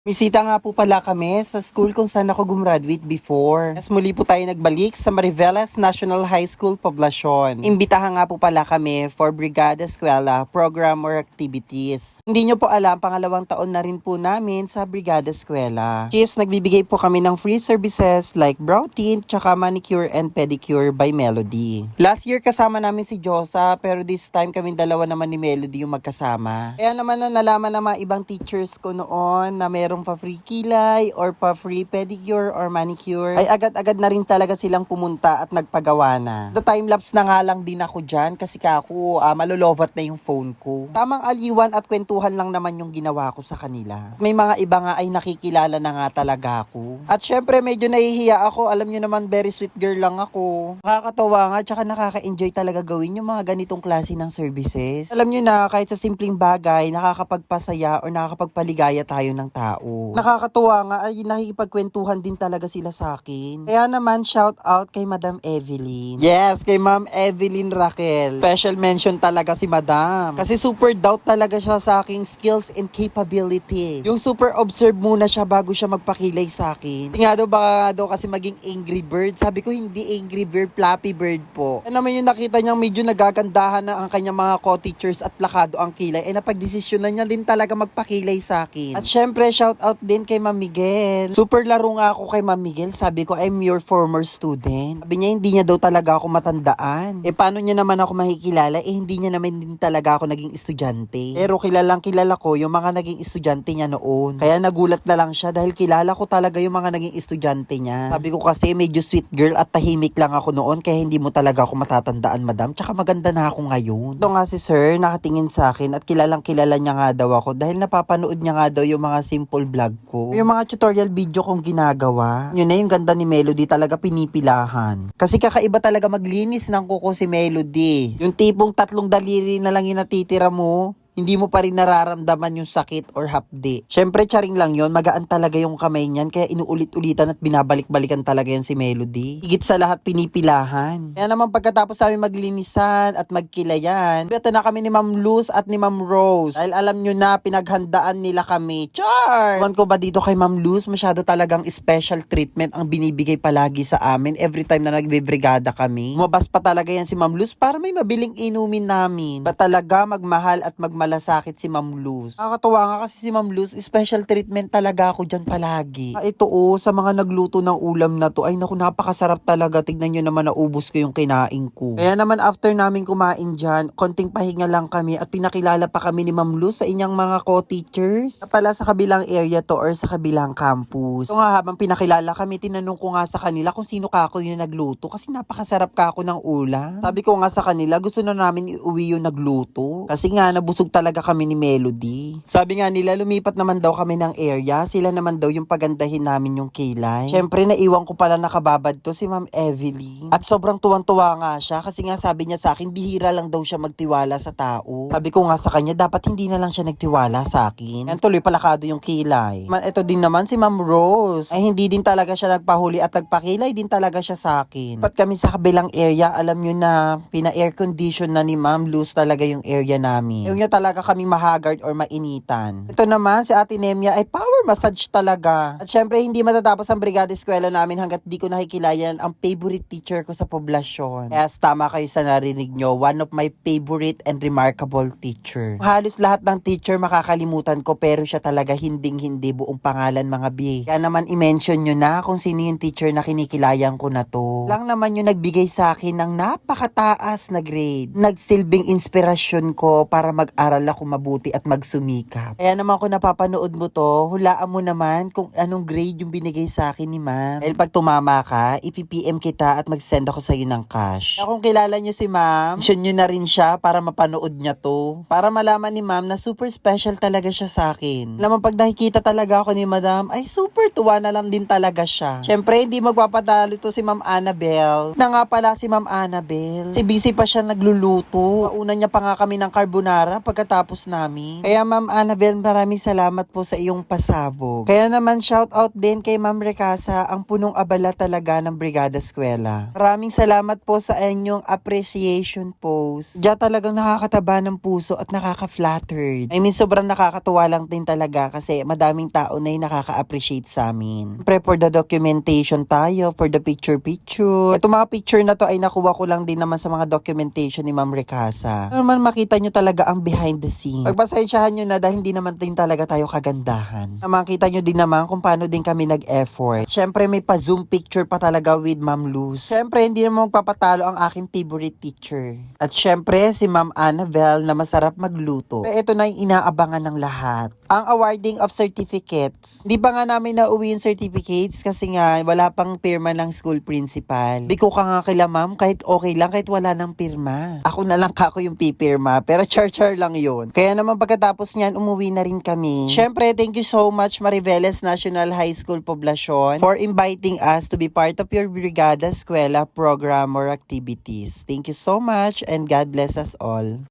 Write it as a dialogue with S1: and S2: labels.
S1: Bisita nga po pala kami sa school kung saan ako gumraduate before. Mas muli po tayo nagbalik sa Mariveles National High School, Poblacion. Imbitahan nga po pala kami for Brigada Eskwela program or activities. Hindi nyo po alam, pangalawang taon na rin po namin sa Brigada Eskwela. Nagbibigay po kami ng free services like brow tint, tsaka manicure and pedicure by Melody. Last year kasama namin si Josa, pero this time kaming dalawa naman ni Melody yung magkasama. Kaya naman na nalaman ng mga ibang teachers ko noon na merong pa free kilay or pa free pedicure or manicure, ay agad-agad na rin talaga silang pumunta at nagpagawa na. The time-lapse na nga lang din ako dyan kasi kako malulovat na yung phone ko. Tamang aliwan at kwentuhan lang naman yung ginawa ko sa kanila. May mga iba nga ay nakikilala na nga talaga ako. At syempre medyo nahihiya ako, alam nyo naman very sweet girl lang ako. Nakakatawa nga tsaka nakaka-enjoy talaga gawin yung mga ganitong klase ng services. Alam nyo na kahit sa simpleng bagay, nakakapagpasaya o nakakapagpaligaya tayo ng tao. Nakakatuwa nga ay nakikipagkwentuhan din talaga sila sa akin. Kaya naman shout out kay Madam Evelyn. Yes, kay Ma'am Evelyn Raquel. Special mention talaga si Madam. Kasi super doubt talaga siya sa aking skills and capability. Yung super observe muna siya bago siya magpakilay sa akin. Nga daw baka daw kasi maging angry bird. Sabi ko hindi angry bird, flappy bird po. Ano naman yung nakita niyang medyo nagagandahan na ang kanyang mga co-teachers at lakado ang kilay. Eh napagdesisyon na niya din talaga magpakilay sa akin. At syempre shout out din kay Ma'am Miguel. Super laro nga ako kay Ma'am Miguel. Sabi ko, I'm your former student. Sabi niya, hindi niya daw talaga ako matandaan. Eh, paano niya naman ako makikilala? Eh, hindi niya naman din talaga ako naging estudyante. Pero kilalang kilala ko yung mga naging estudyante niya noon. Kaya nagulat na lang siya dahil kilala ko talaga yung mga naging estudyante niya. Sabi ko kasi, medyo sweet girl at tahimik lang ako noon kaya hindi mo talaga ako matatandaan, madam. Tsaka maganda na ako ngayon. Ito nga si sir, nakatingin sa akin at kilalang kilala niya nga daw ako dahil napapanood niya nga daw yung mga simple vlog ko. Yung mga tutorial video kong ginagawa. Yun na yung ganda ni Melody talaga pinipilahan. Kasi kakaiba talaga maglinis ng kuko si Melody. Yung tipong 3 daliri na lang yung natitira mo. Hindi mo pa rin nararamdaman yung sakit or hapdi. Syempre, charing lang yon, magaan talaga yung kamay niyan, kaya inuulit-ulitan at binabalik-balikan talaga yan si Melody. Higit sa lahat, pinipilahan. Kaya naman pagkatapos namin maglinisan at magkilayan, beta na kami ni Ma'am Luz at ni Ma'am Rose. Dahil alam nyo na, pinaghandaan nila kami. Char! Ewan ko ba dito kay Ma'am Luz, masyado talagang special treatment ang binibigay palagi sa amin every time na nagbibrigada kami. Umabas pa talaga yan si Ma'am Luz para may mabiling inumin namin. Ba talaga magmahal at magmalasakit si Ma'am Luz. Nakakatawa nga kasi si Ma'am Luz, special treatment talaga ako dyan palagi. Ito sa mga nagluto ng ulam na to, ay naku, napakasarap talaga. Tignan nyo naman, naubos ko yung kinain ko. Kaya naman after namin kumain dyan, konting pahinga lang kami at pinakilala pa kami ni Ma'am Luz sa inyang mga co-teachers. Na pala sa kabilang area to or sa kabilang campus. So nga habang pinakilala kami, tinanong ko nga sa kanila kung sino kako yung nagluto kasi napakasarap kako ng ulam. Sabi ko nga sa kanila, gusto na namin iuwi yung nagluto. Kasi nga nabusog talaga kami ni Melody. Sabi nga nila, lumipat naman daw kami ng area. Sila naman daw yung pagandahin namin yung kilay. Syempre, naiwan ko pala nakababad to si Ma'am Evelyn. At sobrang tuwang-tuwa nga siya kasi nga sabi niya sa akin, bihira lang daw siya magtiwala sa tao. Sabi ko nga sa kanya, dapat hindi na lang siya nagtiwala sa akin. Yan tuloy palakado yung kilay. Ito din naman si Ma'am Rose. Ay hindi din talaga siya nagpahuli at nagpakilay din talaga siya sa akin. Pat kami sa kabilang area, alam nyo na, pina-air condition na ni Ma'am Luz talaga yung area namin. Yung niya talaga kami mahagard or mainitan. Ito naman, si Ate Nemia ay power massage talaga. At syempre, hindi matatapos ang Brigada Eskwela namin hanggat di ko nakikilayan ang favorite teacher ko sa poblasyon. Kaya tama kayo sa narinig nyo, one of my favorite and remarkable teacher. Halos lahat ng teacher makakalimutan ko pero siya talaga hinding-hindi buong pangalan mga bi. Kaya naman i-mention nyo na kung sino yung teacher na kinikilayan ko na to. Lang naman yung nagbigay sa akin ng napakataas na grade. Nagsilbing inspirasyon ko para mag-aral ako mabuti at magsumikap. Kaya naman kung napapanood mo to, hulaan mo naman kung anong grade yung binigay sa akin ni ma'am. Dahil pag tumama ka, ipipm kita at mag-send ako sa'yo ng cash. Kung kilala nyo si ma'am, mention nyo na rin siya para mapanood niya to. Para malaman ni ma'am na super special talaga siya sa akin. Alam mo, pag nakikita talaga ako ni madam, ay super tuwa na lang din talaga siya. Syempre, hindi magpapatalo to si Ma'am Annabel. Na nga pala si Ma'am Annabel. Si busy pa siya nagluluto. Pauna niya pa nga kami ng carbonara. pagkatapos namin. Kaya Ma'am Annabel, maraming salamat po sa iyong pasabog. Kaya naman shout out din kay Ma'am Recasa, ang punong abala talaga ng Brigada Eskwela. Maraming salamat po sa inyong appreciation post. Diyan talagang nakakataba ng puso at nakaka-flattered. I mean, sobrang nakakatuwa lang din talaga kasi madaming tao na yung nakaka-appreciate sa amin. Siyempre, for the documentation tayo, for the picture-picture. Itong mga picture na to ay nakuha ko lang din naman sa mga documentation ni Ma'am Recasa. Ano naman makita nyo talaga ang behind the scene. Pagpasensyahan nyo na dahil hindi naman din talaga tayo kagandahan. Makita nyo din naman kung paano din kami nag-effort. Siyempre, may pa-zoom picture pa talaga with Ma'am Luz. Siyempre, hindi naman magpapatalo ang aking favorite teacher. At siyempre, si Ma'am Annabel na masarap magluto. Pero ito na yung inaabangan ng lahat. Ang awarding of certificates. Hindi pa nga namin nauwi yung certificates kasi nga wala pang pirma ng school principal. Di ko ka nga kila ma'am kahit okay lang kahit wala ng pirma. Ako na lang kako yung pipirma pero char-char lang yun. Kaya naman pagkatapos niyan umuwi na rin kami. Syempre thank you so much Mariveles National High School Poblacion for inviting us to be part of your Brigada Eskwela program or activities. Thank you so much and God bless us all.